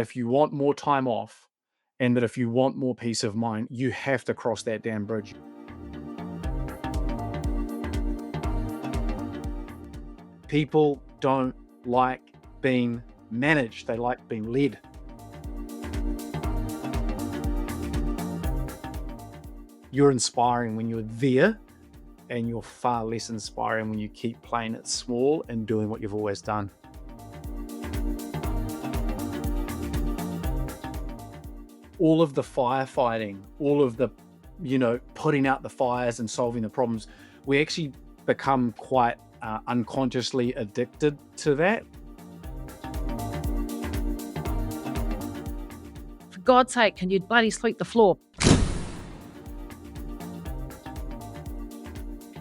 if you want more time off and that if you want more peace of mind, you have to cross that damn bridge. People don't like being managed, they like being led. You're inspiring when you're there, and you're far less inspiring when you keep playing it small and doing what you've always done. All of the firefighting, all of the, putting out the fires and solving the problems, we actually become quite unconsciously addicted to that. For God's sake, can you bloody sweep the floor?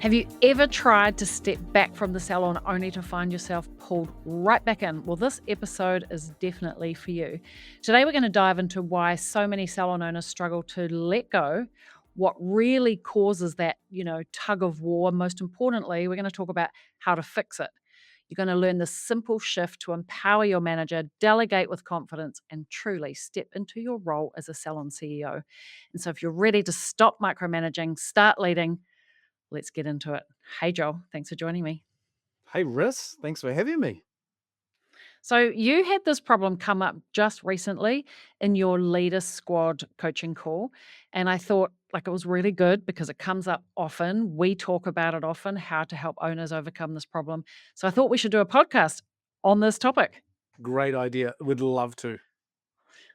Have you ever tried to step back from the salon only to find yourself pulled right back in? Well, this episode is definitely for you. Today, we're going to dive into why so many salon owners struggle to let go, what really causes that, tug of war. Most importantly, we're going to talk about how to fix it. You're going to learn the simple shift to empower your manager, delegate with confidence, and truly step into your role as a salon CEO. And so if you're ready to stop micromanaging, start leading, let's get into it. Hey, Joel, thanks for joining me. Hey, Riss, thanks for having me. So you had this problem come up just recently in your leader squad coaching call. And I thought it was really good because it comes up often. We talk about it often, how to help owners overcome this problem. So I thought we should do a podcast on this topic. Great idea. Would love to.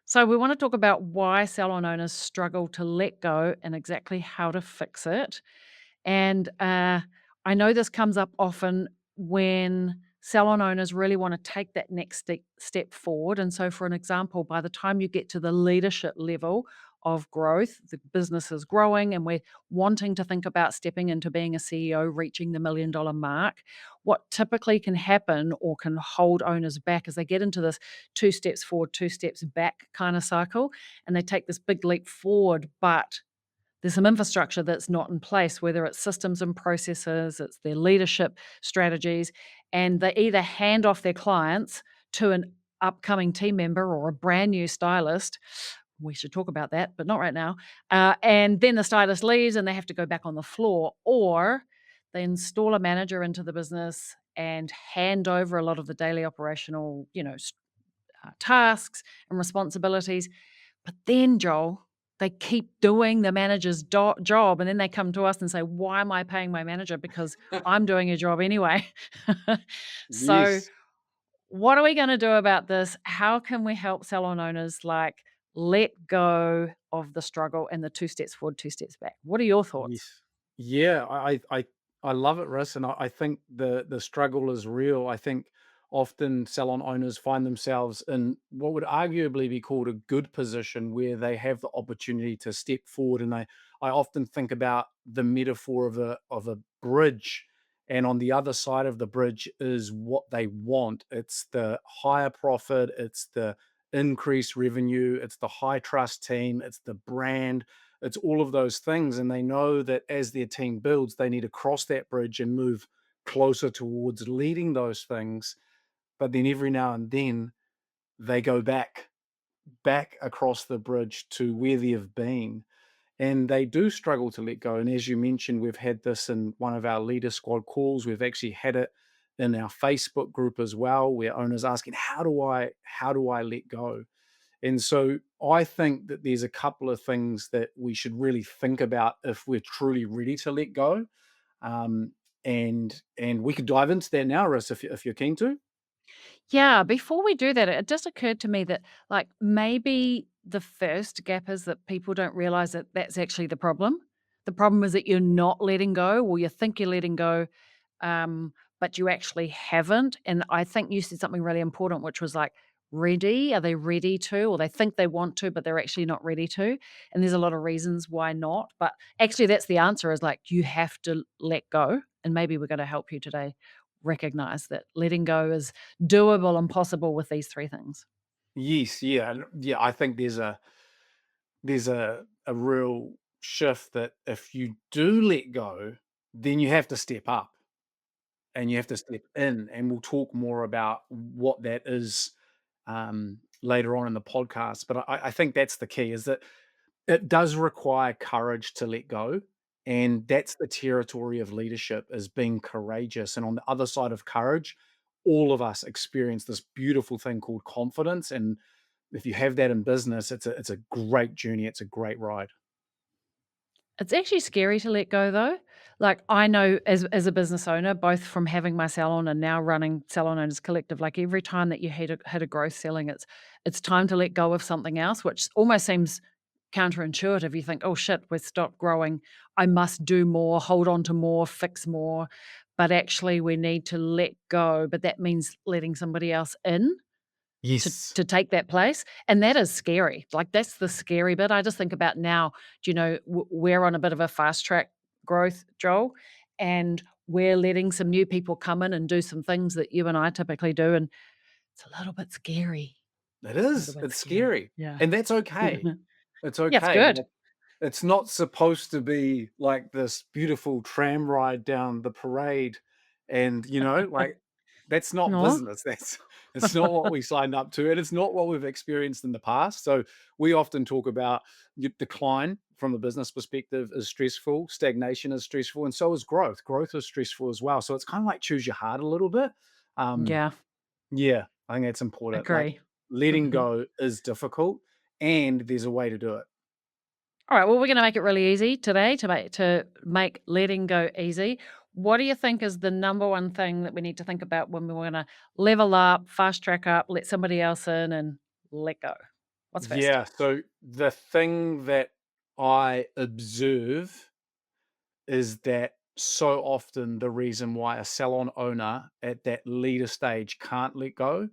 So we want to talk about why salon owners struggle to let go and exactly how to fix it. And I know this comes up often when salon owners really want to take that next step forward. And so, for an example, by the time you get to the leadership level of growth, the business is growing and we're wanting to think about stepping into being a CEO, reaching the $1 million mark. What typically can happen or can hold owners back is they get into this 2 steps forward, 2 steps back kind of cycle, and they take this big leap forward, but there's some infrastructure that's not in place, whether it's systems and processes, it's their leadership strategies, and they either hand off their clients to an upcoming team member or a brand new stylist. We should talk about that, but not right now. And then the stylist leaves and they have to go back on the floor, or they install a manager into the business and hand over a lot of the daily operational, tasks and responsibilities. But then, Joel, they keep doing the manager's job, and then they come to us and say, "Why am I paying my manager? Because I'm doing a job anyway." So, Yes. what are we going to do about this? How can we help salon owners let go of the struggle and the 2 steps forward, 2 steps back? What are your thoughts? Yes. Yeah, I love it, Russ, and I think the struggle is real. I think often salon owners find themselves in what would arguably be called a good position where they have the opportunity to step forward. And I often think about the metaphor of a bridge, and on the other side of the bridge is what they want. It's the higher profit, it's the increased revenue, it's the high trust team, it's the brand, it's all of those things. And they know that as their team builds, they need to cross that bridge and move closer towards leading those things. But then every now and then they go back across the bridge to where they've been. And they do struggle to let go. And as you mentioned, we've had this in one of our leader squad calls. We've actually had it in our Facebook group as well, where owners asking, how do I let go? And so I think that there's a couple of things that we should really think about if we're truly ready to let go. Um, and we could dive into that now, Russ, if you're keen to. Yeah, before we do that, it just occurred to me that maybe the first gap is that people don't realize that that's actually the problem. The problem is that you're not letting go, or you think you're letting go, but you actually haven't. And I think you said something really important, which was ready. Are they ready to, or they think they want to, but they're actually not ready to? And there's a lot of reasons why not. But actually, that's the answer is you have to let go. And maybe we're going to help you today recognize that letting go is doable and possible with these 3 things. Yes, yeah, yeah. I think there's a real shift that if you do let go, then you have to step up and you have to step in, and we'll talk more about what that is, later on in the podcast. But I think that's the key, is that it does require courage to let go. And that's the territory of leadership, is being courageous. And on the other side of courage, all of us experience this beautiful thing called confidence. And if you have that in business, it's a great journey. It's a great ride. It's actually scary to let go though. Like I know as a business owner, both from having my salon and now running Salon Owners Collective, like every time that you hit a growth selling, it's time to let go of something else, which almost seems counterintuitive. You think, oh shit, we've stopped growing. I must do more, hold on to more, fix more. But actually we need to let go. But that means letting somebody else in to Yes. to take that place, and that is scary. Like, that's the scary bit. I just think about now, do you know, we're on a bit of a fast track growth, Joel, and we're letting some new people come in and do some things that you and I typically do, and it's a little bit scary, It a little is. bit It's scary. scary. Yeah. And that's okay. It's Yeah, it's okay. good. Like, it's not supposed to be like this beautiful tram ride down the parade. And, like, that's not No. business. That's it's not what we signed up to. And it's not what we've experienced in the past. So we often talk about decline from a business perspective is stressful, stagnation is stressful, and so is growth. Growth is stressful as well. So it's kind of like choose your heart a little bit. Um, Yeah, yeah, I think that's important. Like, agree. letting go is difficult, and there's a way to do it. Alright, well, we're gonna make it really easy today to make letting go easy. What do you think is the number one thing that we need to think about when we wanna level up, fast track up, let somebody else in, and let go? What's first? Yeah. So the thing that I observe is that so often the reason why a salon owner at that leader stage can't let go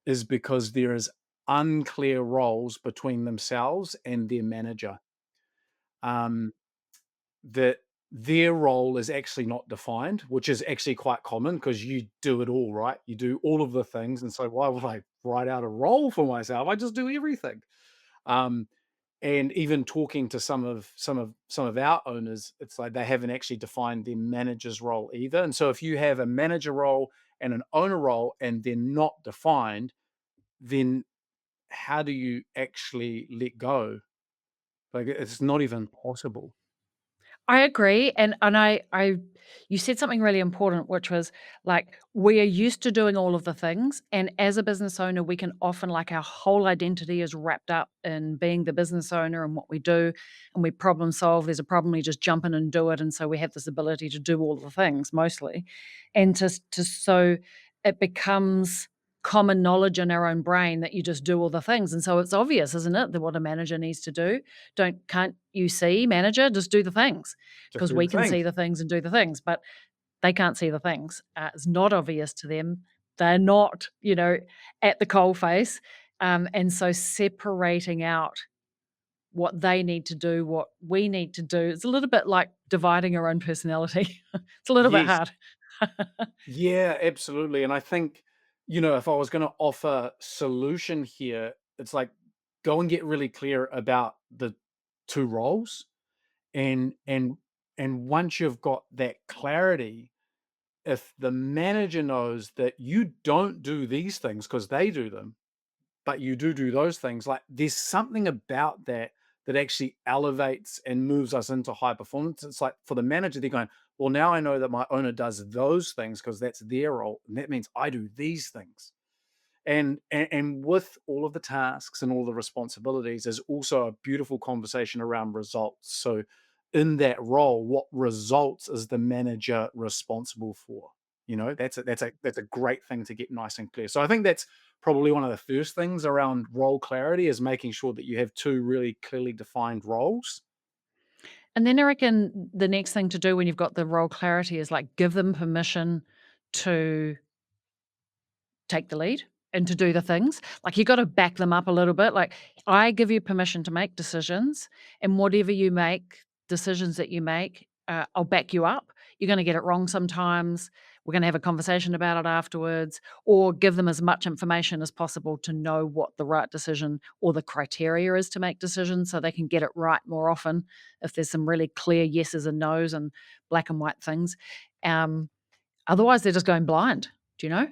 is because there is unclear roles between themselves and their manager. Um, that their role is actually not defined, which is actually quite common because you do it all, right? You do all of the things. And so why would I write out a role for myself? I just do everything. Um, and even talking to some of our owners, it's like they haven't actually defined their manager's role either. And so if you have a manager role and an owner role and they're not defined, then how do you actually let go? Like, it's not even possible. I agree, and you said something really important, which was, like, we are used to doing all of the things, and as a business owner, we can often like, our whole identity is wrapped up in being the business owner and what we do, and we problem solve. There's a problem, we just jump in and do it, and so we have this ability to do all the things mostly, and so it becomes common knowledge in our own brain that you just do all the things, and so it's obvious, isn't it, that what a manager needs to do? Don't Can't you see, manager? Just do the things, Just because do we the can thing. see the things and do the things, but they can't see the things. It's not obvious to them. They're not, at the coal face, and so separating out what they need to do, what we need to do, it's a little bit like dividing our own personality. It's a little bit Yes. hard. Yeah, absolutely. And I think, if I was going to offer solution here, it's like go and get really clear about the two roles. And once you've got that clarity, if the manager knows that you don't do these things because they do them, but you do those things, like, there's something about that that actually elevates and moves us into high performance. It's like for the manager, they're going, well, now I know that my owner does those things because that's their role, and that means I do these things. And with all of the tasks and all the responsibilities, there's also a beautiful conversation around results. So in that role, what results is the manager responsible for? That's a great thing to get nice and clear. So I think that's probably one of the first things around role clarity, is making sure that you have two really clearly defined roles. And then I reckon the next thing to do when you've got the role clarity is, like, give them permission to take the lead and to do the things. Like, you gotta back them up a little bit. Like, I give you permission to make decisions, and whatever you make, decisions that you make, I'll back you up. You're gonna get it wrong sometimes. We're gonna have a conversation about it afterwards, or give them as much information as possible to know what the right decision or the criteria is to make decisions so they can get it right more often if there's some really clear yeses and nos and black and white things. Um, Otherwise, they're just going blind, do you know?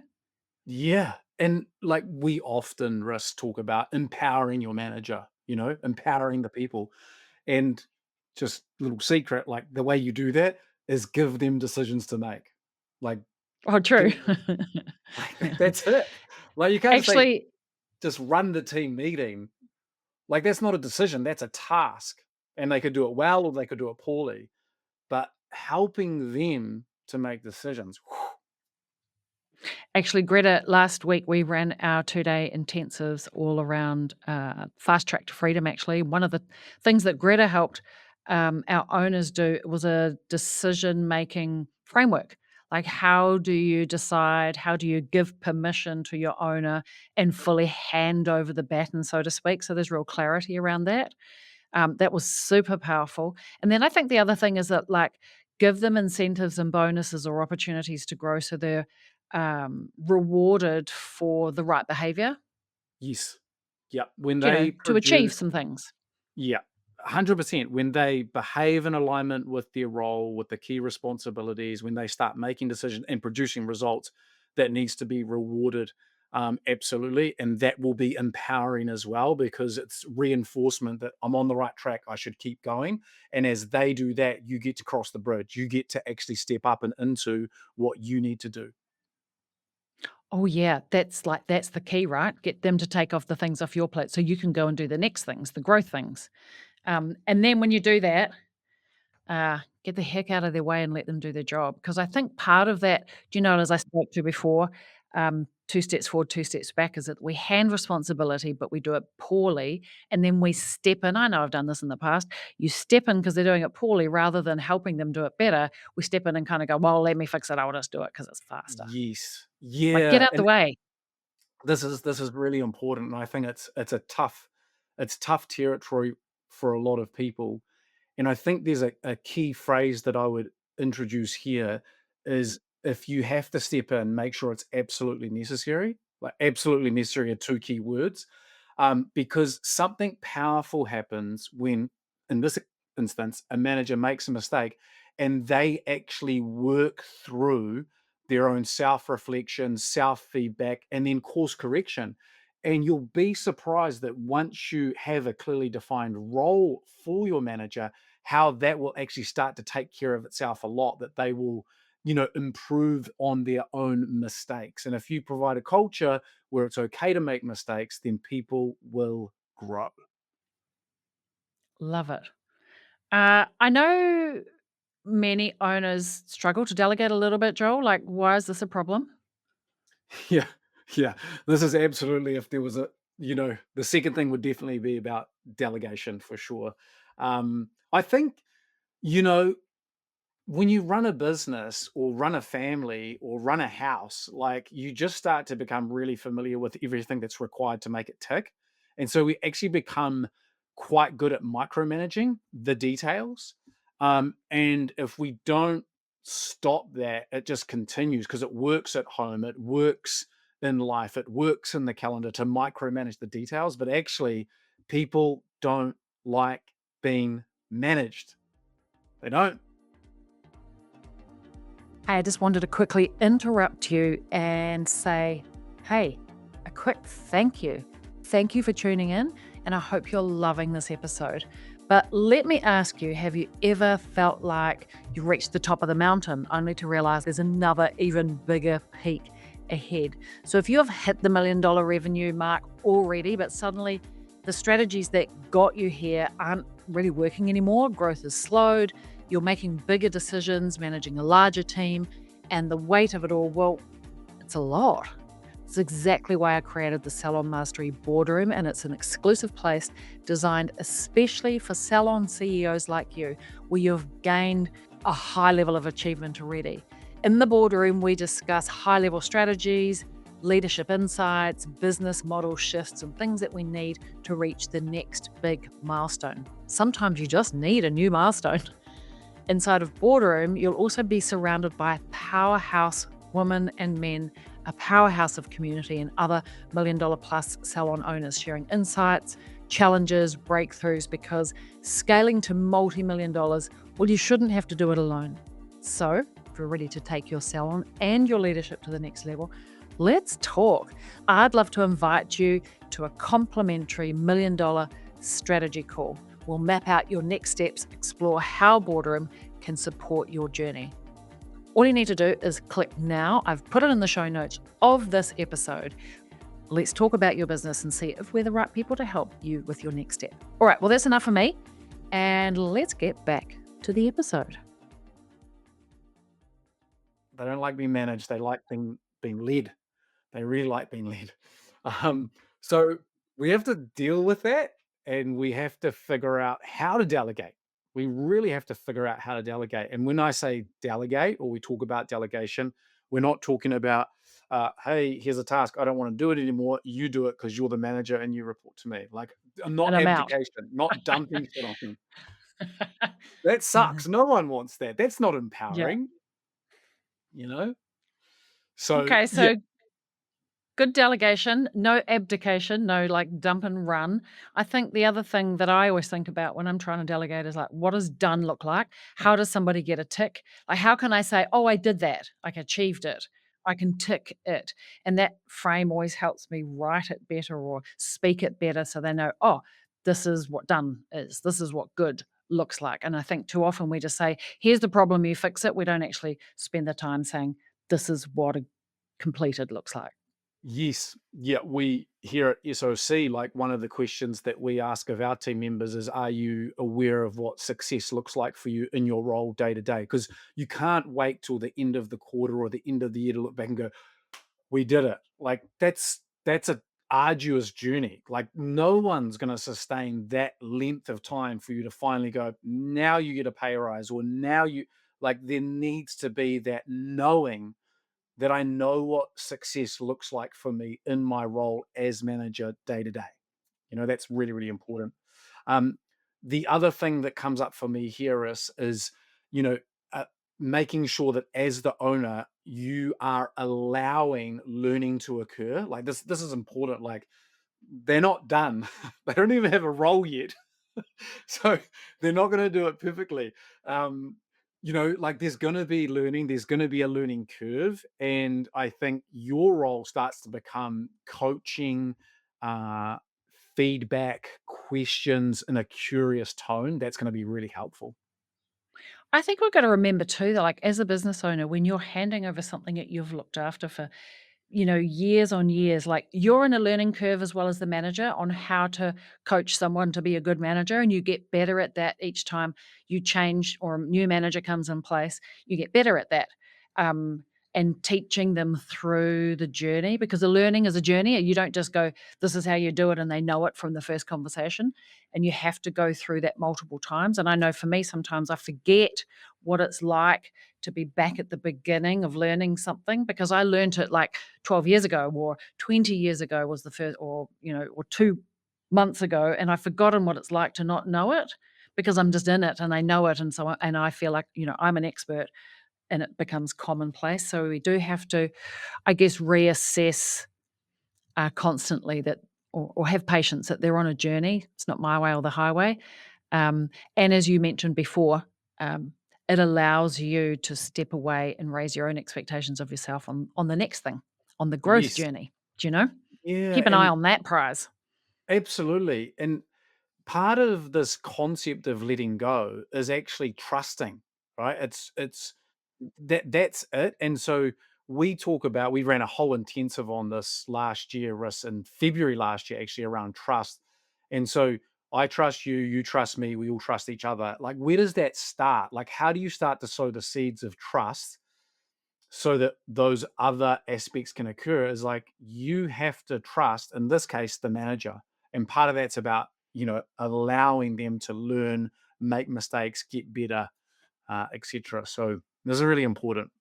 Yeah. And like we often risk talk about empowering your manager, empowering the people. And just little secret, like the way you do that is give them decisions to make. Like, Oh, true. give, like that's it. Like you can't just say, Actually, just run the team meeting. Like that's not a decision, that's a task. And they could do it well or they could do it poorly. But helping them to make decisions. Greta, last week we ran our 2-day intensives all around fast track to freedom. Actually, one of the things that Greta helped our owners do was a decision making framework. Like, how do you decide? How do you give permission to your owner and fully hand over the baton, so to speak? So there's real clarity around that. That was super powerful. And then I think the other thing is that, like, give them incentives and bonuses or opportunities to grow so they're rewarded for the right behavior, Yes. Yeah. When they to achieve produce some things. Yeah, 100%. When they behave in alignment with their role, with the key responsibilities, when they start making decisions and producing results, that needs to be rewarded. Absolutely. And that will be empowering as well because it's reinforcement that I'm on the right track. I should keep going. And as they do that, you get to cross the bridge. You get to actually step up and into what you need to do. Oh, yeah, that's the key, right? Get them to take off the things off your plate so you can go and do the next things, the growth things. And then when you do that, get the heck out of their way and let them do their job. Because I think part of that, do you know, as I spoke to before, 2 steps forward, 2 steps back, is that we hand responsibility, but we do it poorly, and then we step in. I know I've done this in the past. You step in because 'cause they're doing it poorly rather than helping them do it better. We step in and kinda go, "Well, let me fix it. I'll just do it because it's faster." Yes. Like, get Yeah. out the And way. this is really important, and I think it's tough territory for a lot of people. And I think there's a key phrase that I would introduce here is if you have to step in, make sure it's absolutely necessary. Like absolutely necessary are two key words. Because something powerful happens when, in this instance, a manager makes a mistake and they actually work through their own self reflection, self feedback, and then course correction. And you'll be surprised that once you have a clearly defined role for your manager, how that will actually start to take care of itself a lot, that they will, improve on their own mistakes. And if you provide a culture where it's okay to make mistakes, then people will grow. Love it. I know many owners struggle to delegate a little bit, Joel. Like, why is this a problem? Yeah, yeah. This is absolutely, if there was the second thing would definitely be about delegation for sure. I think, you know, when you run a business or run a family or run a house, like you just start to become really familiar with everything that's required to make it tick. And so we actually become quite good at micromanaging the details. And if we don't stop that, it just continues because it works at home, it works in life, it works in the calendar to micromanage the details. But actually, people don't like being managed. They don't. Hey, I just wanted to quickly interrupt you and say, hey, a quick thank you. Thank you for tuning in, and I hope you're loving this episode. But let me ask you, have you ever felt like you reached the top of the mountain only to realize there's another, even bigger peak ahead? So if you have hit the $1 million revenue mark already, but suddenly the strategies that got you here aren't really working anymore, growth is slowed, you're making bigger decisions, managing a larger team, and the weight of it all, well, it's a lot. It's exactly why I created the Salon Mastery Boardroom, and it's an exclusive place designed especially for salon CEOs like you, where you've gained a high level of achievement already. In the boardroom, we discuss high level strategies, leadership insights, business model shifts, and things that we need to reach the next big milestone. Sometimes you just need a new milestone. Inside of Boardroom, you'll also be surrounded by powerhouse women and men, a powerhouse of community and other $1 million plus salon owners sharing insights, challenges, breakthroughs, because scaling to multi-million dollars, well, you shouldn't have to do it alone. So, if you're ready to take your salon and your leadership to the next level, Let's talk. I'd love to invite you to a complimentary $1 million strategy call. We'll map out your next steps, explore how boredom can support your journey. All you need to do is click now. I've put it in the show notes of this episode. Let's talk about your business and see if we're the right people to help you with your next step. All right, well, that's enough for me. And let's get back to the episode. They don't like being managed. They like being led. They really like being led. So we have to deal with that, and we have to figure out how to delegate. We really have to figure out how to delegate. And when I say delegate, or we talk about delegation, we're not talking about, hey, here's a task. I don't want to do it anymore. You do it because you're the manager and you report to me. Like, not And I'm out. abdication, not dumping shit on me. That sucks. No one wants that. That's not Yeah. empowering, you know? So, Okay, yeah. so good delegation, no abdication, no like dump and run. I think the other thing that I always think about when I'm trying to delegate is like, what does done look like? How does somebody get a tick? Like, how can I say, oh, I did that, like achieved it? I can tick it. And that frame always helps me write it better or speak it better so they know, oh, this is what done is. This is what good looks like. And I think too often we just say, here's the problem, you fix it. We don't actually spend the time saying, this is what a completed looks like. Yes. Yeah. We here at SOC, like one of the questions that we ask of our team members is, are you aware of what success looks like for you in your role day to day? Because you can't wait till the end of the quarter or the end of the year to look back and go, we did it. Like that's a arduous journey. Like no one's going to sustain that length of time for you to finally go, now you get a pay rise, or now you, like, there needs to be that knowing that I know what success looks like for me in my role as manager day to day. That's really, really important. Um, the other thing that comes up for me here is, you know, uh, making sure that as the owner, you are allowing learning to occur. Like this is important. Like they're not done. They don't even have a role yet. So they're not going to do it perfectly. Um, like there's going to be learning, there's going to be a learning curve. And I think your role starts to become coaching, uh, feedback, questions in a curious tone. That's going to be really helpful. I think we've got to remember too that, like, as a business owner, when you're handing over something that you've looked after for, years on years, like you're in a learning curve as well as the manager on how to coach someone to be a good manager. And you get better at that each time you change or a new manager comes in place. You get better at that. Um, and teaching them through the journey because the learning is a journey. You don't just go, this is how you do it, and they know it from the first conversation. And you have to go through that multiple times. And I know for me, sometimes I forget what it's like to be back at the beginning of learning something because I learned it like 12 years ago or 20 years ago was the first, or 2 months ago. And I've forgotten what it's like to not know it because I'm just in it and I know it. And I feel like, I'm an expert and it becomes commonplace. So we do have to, I guess, reassess constantly that, or have patience that they're on a journey. It's not my way or the highway. And as you mentioned before, um, it allows you to step away and raise your own expectations of yourself on the next thing, on the growth Yes. journey. Do you know? Yeah. Keep an eye And on that prize. absolutely. And part of this concept of letting go is actually trusting, right? It's that's it. And so we ran a whole intensive on this last year, Russ, in February last year, actually, around trust. And so I trust you, you trust me, we all trust each other. Like, where does that start? Like, how do you start to sow the seeds of trust so that those other aspects can occur? Is like you have to trust, in this case, the manager. And part of that's about, allowing them to learn, make mistakes, get better, etc. So this is really important.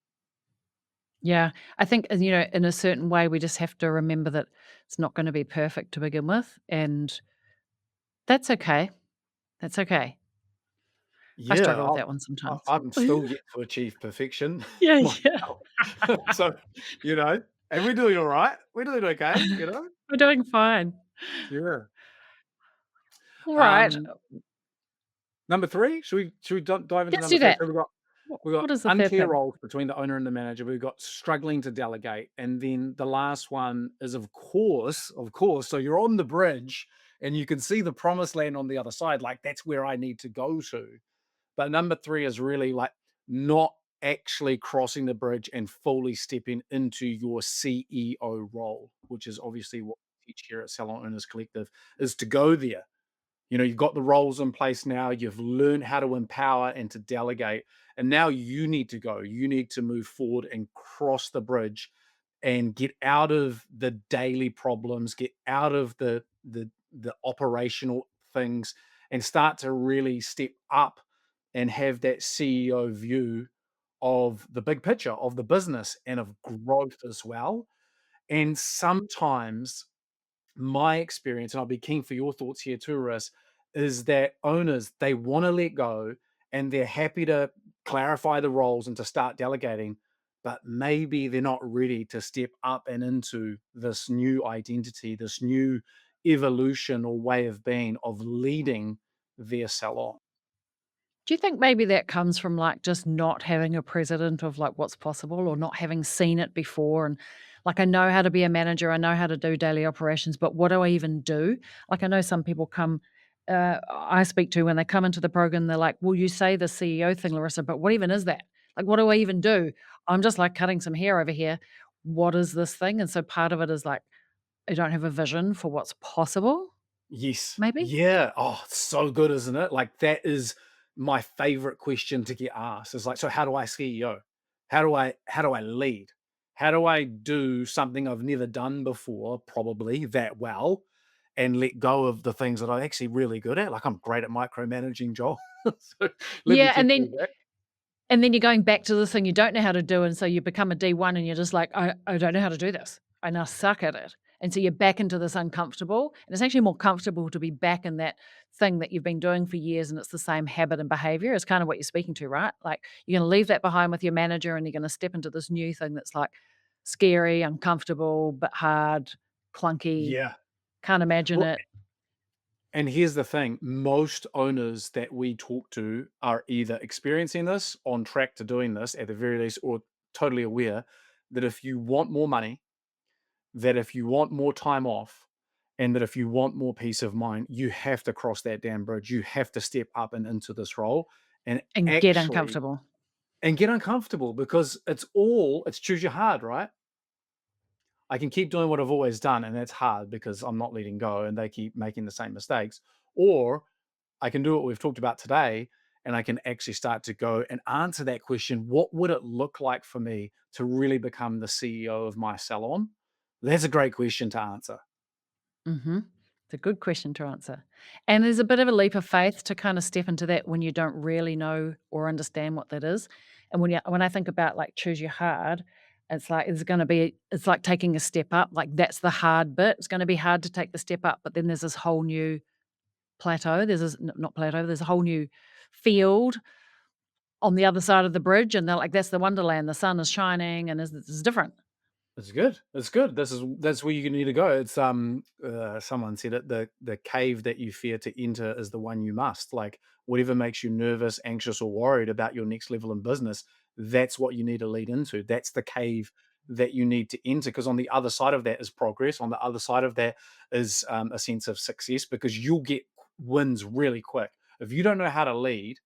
Yeah, I think, in a certain way, we just have to remember that it's not going to be perfect to begin with, and that's okay. That's okay. I Yeah, struggle with that one sometimes. I'm still yet to achieve perfection Yeah, yeah. myself. So, and we're doing all right. We're doing okay. We're doing fine. Yeah. All right. Um, Number three, should we dive into Let's number do three? that. So we've got we've got What is the third unclear thing? roles between the owner and the manager. We've got struggling to delegate. And then the last one is, of course. So you're on the bridge and you can see the promised land on the other side. Like, that's where I need to go to. But number three is really like not actually crossing the bridge and fully stepping into your CEO role, which is obviously what we teach here at Salon Owners Collective, is to go there. You've got the roles in place now. You've learned how to empower and to delegate. And now you need to go. You need to move forward and cross the bridge and get out of the daily problems, get out of the operational things and start to really step up and have that CEO view of the big picture of the business and of growth as well. And sometimes my experience, and I'll be keen for your thoughts here too, Russ, is that owners, they want to let go and they're happy to clarify the roles and to start delegating, but maybe they're not ready to step up and into this new identity, this new evolution or way of being of leading their salon. Do you think maybe that comes from, like, just not having a precedent of, like, what's possible or not having seen it before and, like, I know how to be a manager, I know how to do daily operations, but what do I even do? Like, I know some people come, I speak to when they come into the program, they're like, "Well, you say the CEO thing, Larissa, but what even is that? Like, what do I even do? I'm just, like, cutting some hair over here. What is this thing?" And so part of it is, like, I don't have a vision for what's possible, Yes. maybe? Yeah. Oh, it's so good, isn't it? Like, that is my favorite question to get asked. Is like, so how do I CEO? How do I lead? How do I do something I've never done before, probably that well, and let go of the things that I'm actually really good at? Like, I'm great at micromanaging, Joel. So let me Yeah, take all that. and then you're going back to the thing you don't know how to do, and so you become a D1 and you're just like, "I don't know how to do this. I now suck at it." And so you're back into this uncomfortable, and it's actually more comfortable to be back in that thing that you've been doing for years, and it's the same habit and behavior. It's kind of what you're speaking to, right? Like, you're gonna leave that behind with your manager, and you're gonna step into this new thing that's, like, scary, uncomfortable, but hard, clunky, Yeah. can't imagine Well, it. and here's the thing, most owners that we talk to are either experiencing this, on track to doing this at the very least, or totally aware that if you want more money, that if you want more time off, and that if you want more peace of mind, you have to cross that damn bridge. You have to step up and into this role and And get actually uncomfortable. and get uncomfortable because it's choose your hard, right? I can keep doing what I've always done, and that's hard because I'm not letting go and they keep making the same mistakes. Or I can do what we've talked about today, and I can actually start to go and answer that question. What would it look like for me to really become the CEO of my salon? That's a great question to answer. Mhm. It's a good question to answer. And there's a bit of a leap of faith to kind of step into that when you don't really know or understand what that is. And when I think about, like, choose your hard, it's like taking a step up. Like, that's the hard bit. It's gonna be hard to take the step up, but then there's this whole new plateau. There's this not plateau, there's a whole new field on the other side of the bridge, and they're like, "That's the wonderland. The sun is shining, and it's different." It's good. It's good. That's where you need to go. It's someone said it, the cave that you fear to enter is the one you must. Like, whatever makes you nervous, anxious, or worried about your next level in business, that's what you need to lead into. That's the cave that you need to enter, because on the other side of that is progress. On the other side of that is a sense of success, because you'll get wins really quick. If you don't know how to lead,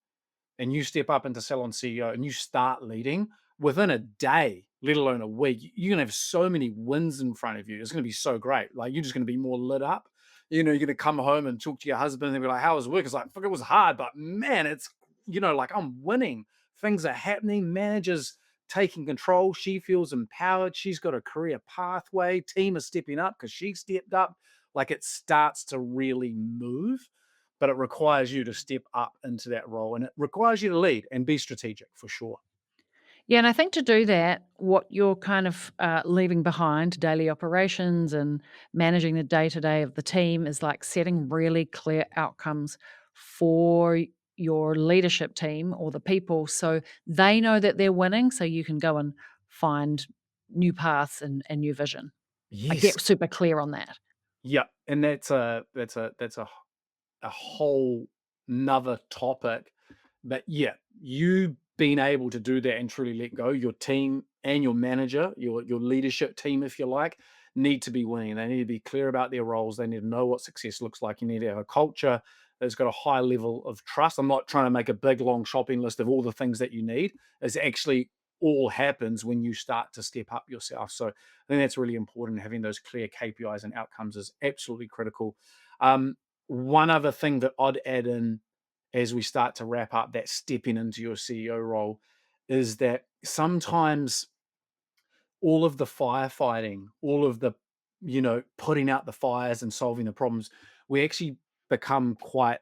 and you step up into Salon CEO and you start leading within a day, let alone a week, you're gonna have so many wins in front of you. It's gonna be so great. Like, you're just gonna be more lit up. You're gonna come home and talk to your husband and be like, "How was work?" It's like, "Fuck, it was hard, but man, it's like I'm winning. Things are happening. Managers taking control. She feels empowered. She's got a career pathway. Team is stepping up because she stepped up." Like, it starts to really move, but it requires you to step up into that role and it requires you to lead and be strategic for sure. Yeah, and I think to do that, what you're kind of leaving behind, daily operations and managing the day to day of the team, is like setting really clear outcomes for your leadership team or the people so they know that they're winning, so you can go and find new paths and new vision. Like, Yes. get super clear on that. Yeah. And that's a whole nother topic. But yeah, you being able to do that and truly let go, your team and your manager, your leadership team, if you like, need to be winning. They need to be clear about their roles. They need to know what success looks like. You need to have a culture that's got a high level of trust. I'm not trying to make a big long shopping list of all the things that you need. It's actually all happens when you start to step up yourself. So I think that's really important. Having those clear KPIs and outcomes is absolutely critical. One other thing that I'd add in as we start to wrap up that stepping into your CEO role is that sometimes all of the firefighting, all of the, putting out the fires and solving the problems, we actually become quite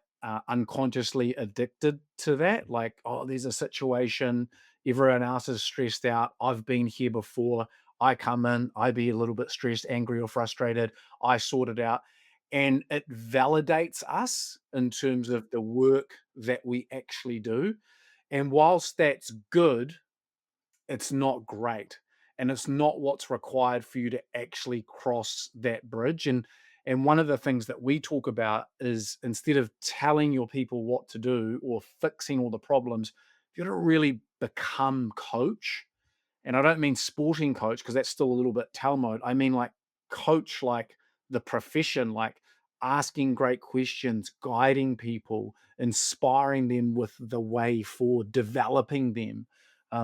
unconsciously addicted to that. Like, oh, there's a situation, everyone else is stressed out. I've been here before. I come in, I be a little bit stressed, angry, or frustrated. I sort it out. And it validates us in terms of the work that we actually do. And whilst that's good, it's not great, and it's not what's required for you to actually cross that bridge. And one of the things that we talk about is, instead of telling your people what to do or fixing all the problems, you got to really become coach. And I don't mean sporting coach, because that's still a little bit Talmud. I mean like coach, like the profession, like asking great questions, guiding people, inspiring them with the way forward, developing them.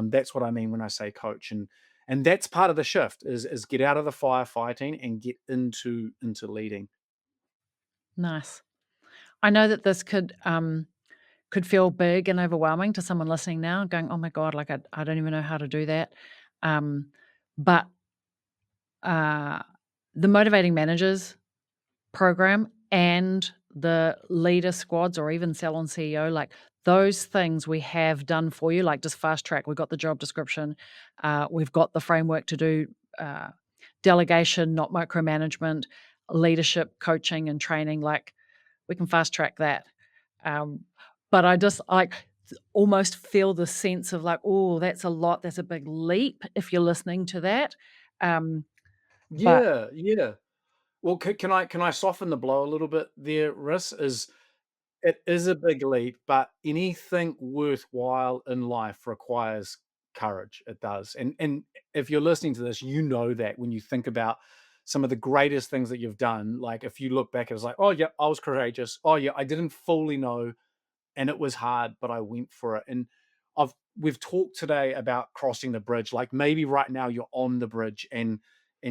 That's what I mean when I say coach. And that's part of the shift is get out of the firefighting and get into leading. Nice. I know that this could feel big and overwhelming to someone listening now, going, "Oh my god, like I don't even know how to do that." But uh, the Motivating Managers program and the leader squads, or even Salon CEO, like those things we have done for you, like just fast track. We've got the job description, we've got the framework to do uh, delegation, not micromanagement, leadership, coaching, and training. Like we can fast track that. Um, but I just like almost feel the sense of like, oh, that's a lot. That's a big leap if you're listening to that. Um, but Yeah, yeah. Well, can I soften the blow a little bit there, Riss? It is a big leap, but anything worthwhile in life requires courage. It does. And if you're listening to this, you know that when you think about some of the greatest things that you've done, like if you look back, it's like, oh yeah, I was courageous. Oh yeah, I didn't fully know and it was hard, but I went for it. And we've talked today about crossing the bridge. Like maybe right now you're on the bridge, and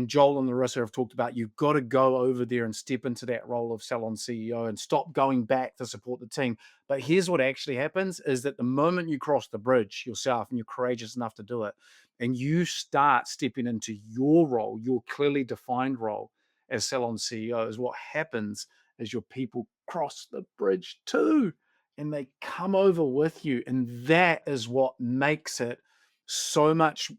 Joel and Larissa have talked about you've got to go over there and step into that role of Salon CEO and stop going back to support the team. But here's what actually happens is that the moment you cross the bridge yourself and you're courageous enough to do it, and you start stepping into your role, your clearly defined role as Salon CEO, is what happens is your people cross the bridge too, and they come over with you, and that is what makes it so much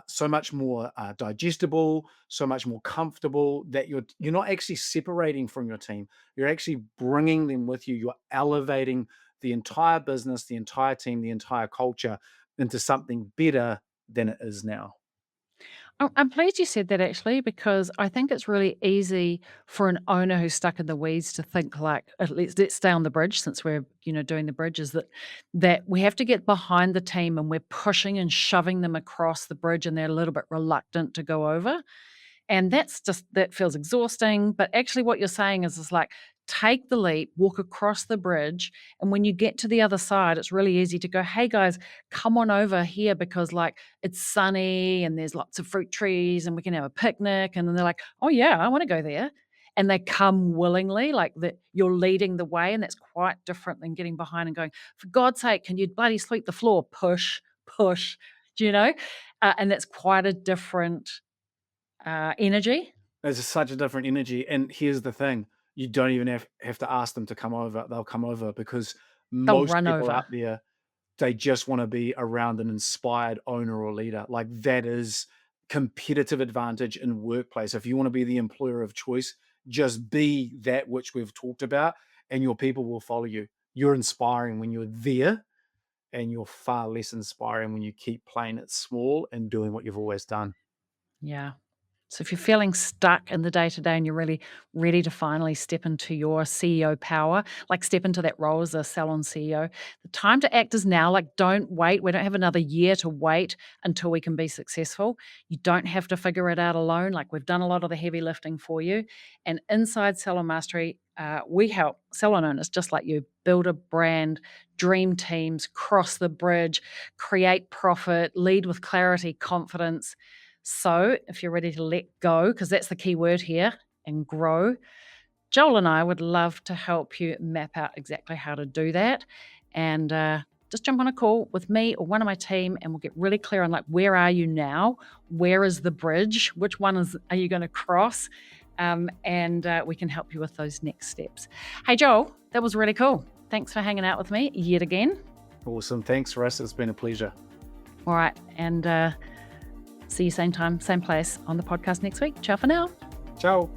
so much more digestible, so much more comfortable, that you're not actually separating from your team. You're actually bringing them with you. You're elevating the entire business, the entire team, the entire culture into something better than it is now. I'm pleased you said that actually, because I think it's really easy for an owner who's stuck in the weeds to think like, let's stay on the bridge since we're, doing the bridge, is that we have to get behind the team and we're pushing and shoving them across the bridge and they're a little bit reluctant to go over. And that feels exhausting, but actually what you're saying is like, take the leap, walk across the bridge, and when you get to the other side, it's really easy to go, "Hey guys, come on over here because like it's sunny and there's lots of fruit trees and we can have a picnic." And then they're like, "Oh yeah, I want to go there." And they come willingly, like that you're leading the way, and that's quite different than getting behind and going, "For God's sake, can you bloody sweep the floor?" Push, push, do you know? And that's quite a different energy. There's such a different energy. And here's the thing, you don't even have to ask them to come over. They'll come over because They'll most run people over. out there, they just want to be around an inspired owner or leader. Like that is competitive advantage in workplace. If you want to be the employer of choice, just be that which we've talked about, and your people will follow you. You're inspiring when you're there, and you're far less inspiring when you keep playing it small and doing what you've always done. Yeah. So if you're feeling stuck in the day-to-day and you're really ready to finally step into your CEO power, like step into that role as a salon CEO, the time to act is now. Like, don't wait. We don't have another year to wait until we can be successful. You don't have to figure it out alone. Like, we've done a lot of the heavy lifting for you. And inside Salon Mastery, we help salon owners just like you build a brand, dream teams, cross the bridge, create profit, lead with clarity, confidence. So if you're ready to let go, because that's the key word here, and grow, Joel and I would love to help you map out exactly how to do that. And just jump on a call with me or one of my team, and we'll get really clear on, like, where are you now? Where is the bridge? Which one are you going to cross? And we can help you with those next steps. Hey, Joel, that was really cool. Thanks for hanging out with me yet again. Awesome. Thanks, Russ. It's been a pleasure. All right. And see you same time, same place on the podcast next week. Ciao for now. Ciao.